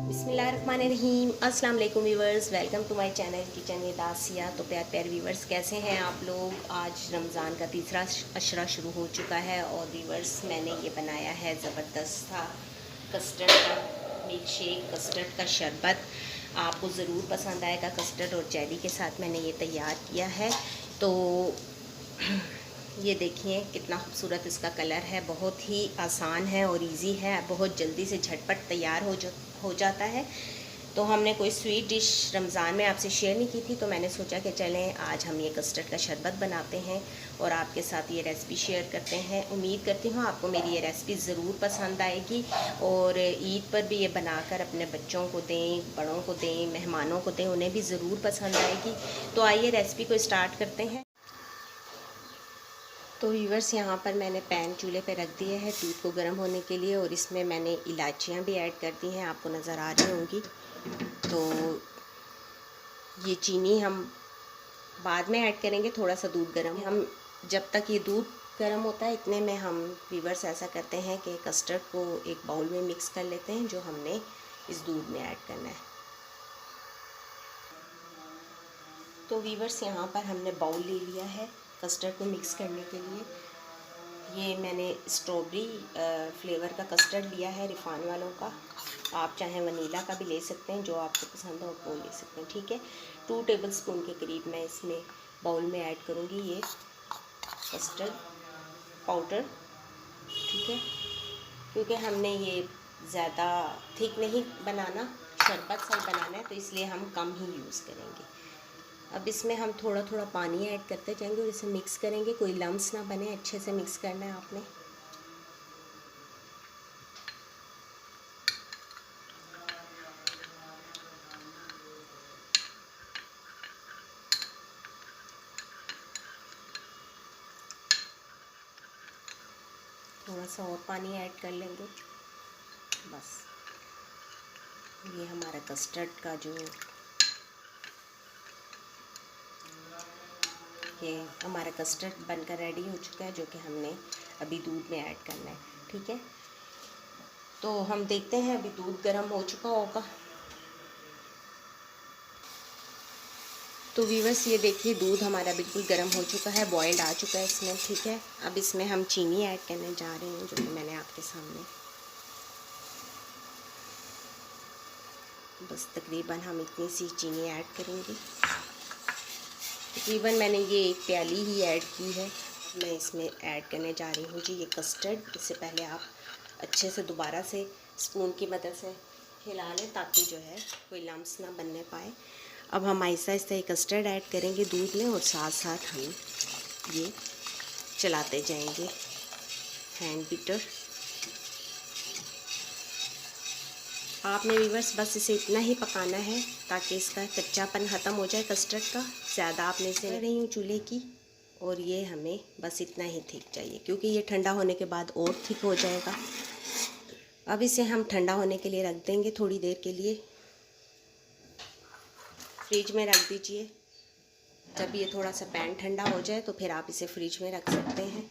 बिस्मिल्लाहिर्रहमानिर्रहीम। अस्सलाम वालेकुम viewers, welcome to my channel kitchen with Aasia. तो प्यारे व्यूवर्स, कैसे हैं आप लोग। आज रमज़ान का तीसरा अशरा शुरू हो चुका है और व्यूवर्स मैंने ये बनाया है ज़बरदस्त था कस्टर्ड का मिल्क शेक, कस्टर्ड का शरबत। आपको ज़रूर पसंद आएगा। कस्टर्ड और जेली के साथ मैंने ये तैयार किया है। तो ये देखिए कितना खूबसूरत इसका कलर है। बहुत ही आसान है और इजी है, बहुत जल्दी से झटपट तैयार हो जाता है। तो हमने कोई स्वीट डिश रमज़ान में आपसे शेयर नहीं की थी, तो मैंने सोचा कि चलें आज हम ये कस्टर्ड का शरबत बनाते हैं और आपके साथ ये रेसिपी शेयर करते हैं। उम्मीद करती हूँ आपको मेरी ये रेसिपी ज़रूर पसंद आएगी और ईद पर भी ये बनाकर अपने बच्चों को दें, बड़ों को दें, मेहमानों को दें, उन्हें भी ज़रूर पसंद आएगी। तो आइए रेसिपी को स्टार्ट करते हैं। तो व्यूवर्स, यहाँ पर मैंने पैन चूल्हे पे रख दिए है दूध को गर्म होने के लिए और इसमें मैंने इलायचियाँ भी ऐड कर दी हैं, आपको नज़र आ रही होंगी। तो ये चीनी हम बाद में ऐड करेंगे। थोड़ा सा दूध गर्म, हम जब तक ये दूध गर्म होता है इतने में हम व्यूवर्स ऐसा करते हैं कि कस्टर्ड को एक बाउल में मिक्स कर लेते हैं जो हमने इस दूध में ऐड करना है। तो व्यूवर्स, यहाँ पर हमने बाउल ले लिया है कस्टर्ड को मिक्स करने के लिए। ये मैंने स्ट्रॉबेरी फ्लेवर का कस्टर्ड लिया है, रिफान वालों का। आप चाहें वनीला का भी ले सकते हैं, जो आपको पसंद हो वो ले सकते हैं, ठीक है। 2 टेबलस्पून के करीब मैं इसमें बाउल में ऐड करूँगी ये कस्टर्ड पाउडर, ठीक है। क्योंकि हमने ये ज़्यादा थिक नहीं बनाना, शरबत सा ही बनाना है, तो इसलिए हम कम ही यूज़ करेंगे। अब इसमें हम थोड़ा थोड़ा पानी ऐड करते जाएंगे और इसे मिक्स करेंगे, कोई लम्स ना बने, अच्छे से मिक्स करना है आपने। थोड़ा सा और पानी ऐड कर लेंगे बस। ये हमारा कस्टर्ड का ये हमारा कस्टर्ड बनकर रेडी हो चुका है, जो कि हमने अभी दूध में ऐड करना है, ठीक है। तो हम देखते हैं, अभी दूध गर्म हो चुका होगा। तो व्यूअर्स, ये देखिए दूध हमारा बिल्कुल गर्म हो चुका है, बॉइल्ड आ चुका है इसमें, ठीक है। अब इसमें हम चीनी ऐड करने जा रहे हैं, जो कि मैंने आपके सामने बस तकरीबन हम इतनी सी चीनी ऐड करेंगे। तकरीबन मैंने ये 1 प्याली ही ऐड की है। मैं इसमें ऐड करने जा रही हूँ जी ये कस्टर्ड। इससे पहले आप अच्छे से दोबारा से स्पून की मदद से हिला लें ताकि जो है कोई लम्स ना बनने पाए। अब हम आहिस्ता आहिस्ता ये कस्टर्ड ऐड करेंगे दूध में और साथ साथ हम ये चलाते जाएंगे हैंड बीटर। आपने व्यूअर्स बस इसे इतना ही पकाना है ताकि इसका कच्चापन ख़त्म हो जाए कस्टर्ड का। ज़्यादा आपने इसे रही हूँ चूल्हे की, और ये हमें बस इतना ही थिक चाहिए, क्योंकि ये ठंडा होने के बाद और थिक हो जाएगा। अब इसे हम ठंडा होने के लिए रख देंगे थोड़ी देर के लिए, फ्रिज में रख दीजिए। जब ये थोड़ा सा पैन ठंडा हो जाए तो फिर आप इसे फ्रिज में रख सकते हैं।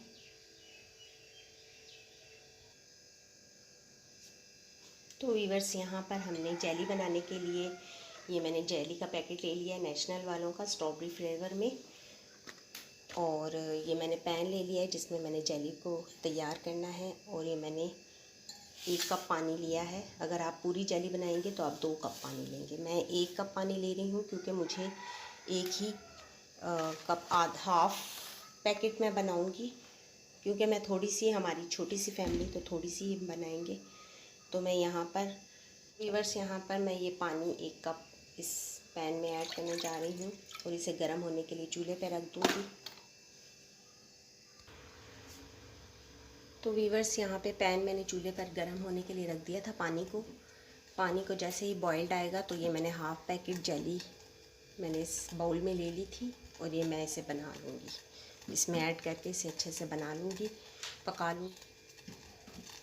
तो व्यूअर्स, यहाँ पर हमने जेली बनाने के लिए ये मैंने जेली का पैकेट ले लिया है नेशनल वालों का, स्ट्रॉबेरी फ्लेवर में। और ये मैंने पैन ले लिया है जिसमें मैंने जेली को तैयार करना है। और ये मैंने 1 कप पानी लिया है। अगर आप पूरी जेली बनाएंगे तो आप 2 कप पानी लेंगे। मैं 1 कप पानी ले रही हूँ क्योंकि मुझे एक ही कप हाफ पैकेट में बनाऊँगी, क्योंकि मैं थोड़ी सी, हमारी छोटी सी फैमिली तो थोड़ी सी ही बनाएंगे। तो मैं यहाँ पर व्यूअर्स, यहाँ पर मैं ये पानी 1 कप इस पैन में ऐड करने जा रही हूँ और इसे गर्म होने के लिए चूल्हे पर रख दूँगी। तो व्यूअर्स, यहाँ पे पैन मैंने चूल्हे पर गर्म होने के लिए रख दिया था पानी को जैसे ही बॉइल्ड आएगा तो ये मैंने हाफ़ पैकेट जेली मैंने इस बाउल में ले ली थी और ये मैं इसे बना लूँगी। इसमें ऐड करके इसे अच्छे से बना लूँगी, पका लूँ।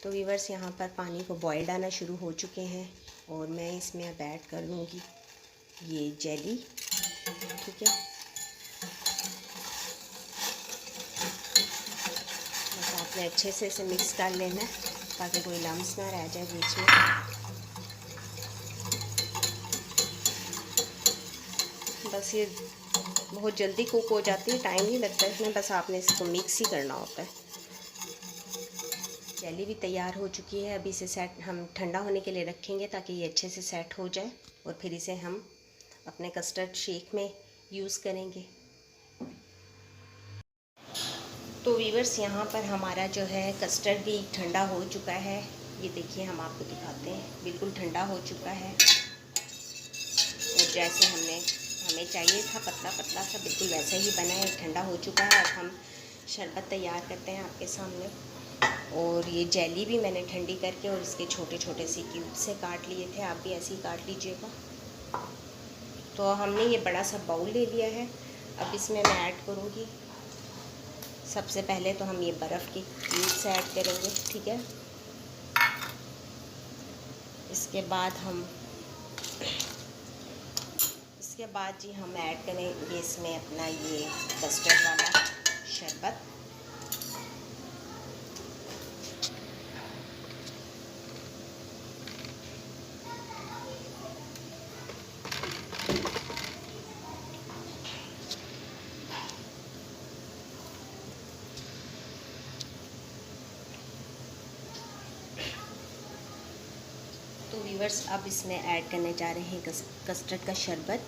तो व्यूअर्स, यहाँ पर पानी को बॉइल्ड आना शुरू हो चुके हैं और मैं इसमें अब ऐड कर लूँगी ये जेली, ठीक है। बस आपने अच्छे से इसे मिक्स कर लेना है ताकि कोई लम्स ना रह जाए बीच में। बस ये बहुत जल्दी कुक हो जाती है, टाइम नहीं लगता इसमें, बस आपने इसको मिक्स ही करना होता है। जेली भी तैयार हो चुकी है। अभी इसे सेट हम ठंडा होने के लिए रखेंगे ताकि ये अच्छे से सेट हो जाए और फिर इसे हम अपने कस्टर्ड शेक में यूज़ करेंगे। तो वीवर्स, यहाँ पर हमारा जो है कस्टर्ड भी ठंडा हो चुका है। ये देखिए, हम आपको दिखाते हैं, बिल्कुल ठंडा हो चुका है और जैसे हमें चाहिए था पतला पतला सा, बिल्कुल वैसे ही बना है, ठंडा हो चुका है। अब हम शरबत तैयार करते हैं आपके सामने। और ये जेली भी मैंने ठंडी करके और इसके छोटे छोटे से क्यूब से काट लिए थे, आप भी ऐसे ही काट लीजिएगा। तो हमने ये बड़ा सा बाउल ले लिया है। अब इसमें मैं ऐड करूँगी, सबसे पहले तो हम ये बर्फ़ के क्यूब्स ऐड करेंगे, ठीक है। इसके बाद जी हम ऐड करेंगे इसमें अपना ये कस्टर्ड वाला शरबत। तो व्यूअर्स, अब इसमें ऐड करने जा रहे हैं कस्टर्ड का शरबत।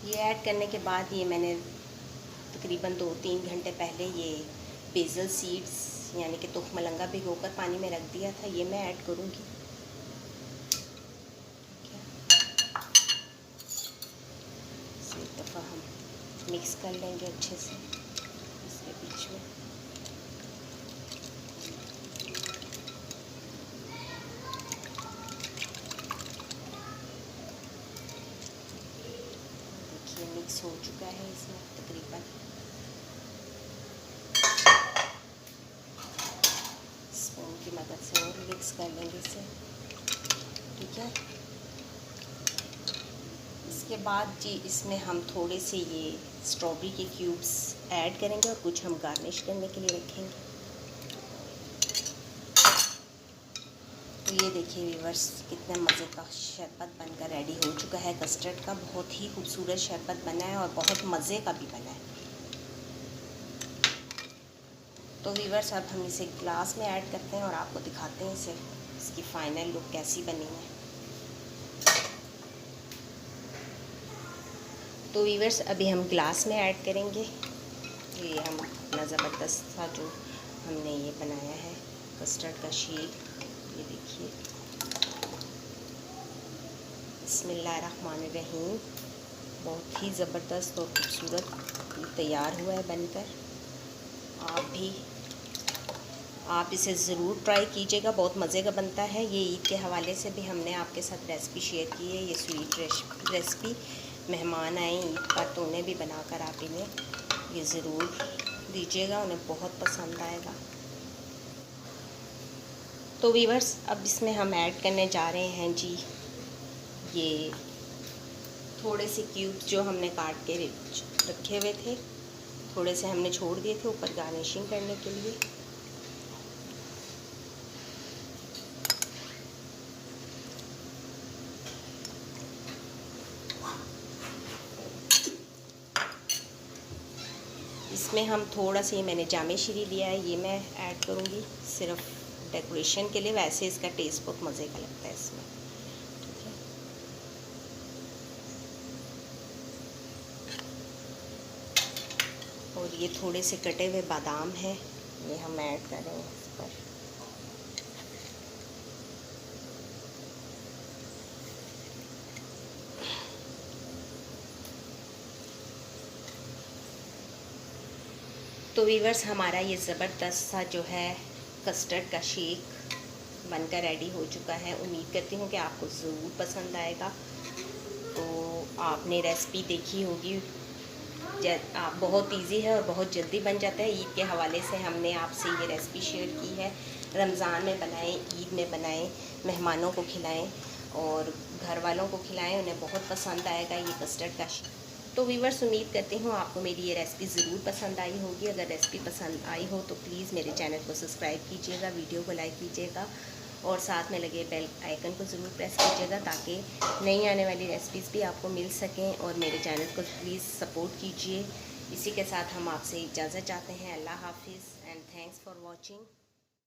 ये ऐड करने के बाद ये मैंने तकरीबन 2-3 घंटे पहले ये बेसल सीड्स यानी कि तुखमलंगा भिगोकर पानी में रख दिया था, ये मैं ऐड करूँगी। एक दफ़ा हम मिक्स कर लेंगे अच्छे से इसके बीच में। देखिए, मिक्स हो चुका है इसमें तकरीबन। स्पून की मदद से और मिक्स कर लेंगे इसे, ठीक है। इसके बाद जी इसमें हम थोड़े से ये स्ट्रॉबेरी के क्यूब्स ऐड करेंगे और कुछ हम गार्निश करने के लिए रखेंगे। तो ये देखिए व्यूअर्स, कितने मज़े का शरबत बनकर रेडी हो चुका है कस्टर्ड का। बहुत ही खूबसूरत शरबत बना है और बहुत मज़े का भी बना है। तो व्यूअर्स, अब हम इसे ग्लास में ऐड करते हैं और आपको दिखाते हैं इसकी फ़ाइनल लुक कैसी बनी है। तो व्यूअर्स, अभी हम ग्लास में ऐड करेंगे। ये हम अपना ज़बरदस्त सा जो हमने ये बनाया है कस्टर्ड का शेक, ये देखिए। बिस्मिल्लाहिर्रहमानिर्रहीम। बहुत ही ज़बरदस्त और खूबसूरत तैयार हुआ है बनकर। आप इसे ज़रूर ट्राई कीजिएगा, बहुत मज़े का बनता है। ये ईद के हवाले से भी हमने आपके साथ रेसिपी शेयर की है। ये स्वीट रेसिपी मेहमान आए ईद पर तो उन्हें भी बनाकर आप इन्हें ये ज़रूर दीजिएगा, उन्हें बहुत पसंद आएगा। तो वीवर्स, अब इसमें हम ऐड करने जा रहे हैं जी ये थोड़े से क्यूब्स जो हमने काट के रखे हुए थे, थोड़े से हमने छोड़ दिए थे ऊपर गार्निशिंग करने के लिए। इसमें हम थोड़ा सा, ये मैंने जामे शीरी लिया है, ये मैं ऐड करूँगी सिर्फ डेकोरेशन के लिए। वैसे इसका टेस्ट बहुत मज़े का लगता है इसमें, ठीक है। और ये थोड़े से कटे हुए बादाम हैं, ये हम ऐड कर रहे हैं इस पर। तो वीवर्स, हमारा ये ज़बरदस्त सा जो है कस्टर्ड का शेक बनकर रेडी हो चुका है। उम्मीद करती हूँ कि आपको ज़रूर पसंद आएगा। तो आपने रेसिपी देखी होगी, बहुत इजी है और बहुत जल्दी बन जाता है। ईद के हवाले से हमने आपसे ये रेसिपी शेयर की है। रमज़ान में बनाएं, ईद में बनाएं, मेहमानों को खिलाएं और घर वालों को खिलाएं, उन्हें बहुत पसंद आएगा ये कस्टर्ड का शेक। तो व्यूअर्स, उम्मीद करती हूँ आपको मेरी ये रेसिपी ज़रूर पसंद आई होगी। अगर रेसिपी पसंद आई हो तो प्लीज़ मेरे चैनल को सब्सक्राइब कीजिएगा, वीडियो को लाइक कीजिएगा और साथ में लगे बेल आइकन को ज़रूर प्रेस कीजिएगा ताकि नई आने वाली रेसिपीज़ भी आपको मिल सकें। और मेरे चैनल को प्लीज़ सपोर्ट कीजिए। इसी के साथ हम आपसे इजाज़त चाहते हैं। अल्लाह हाफिज़ एंड थैंक्स फॉर वॉचिंग।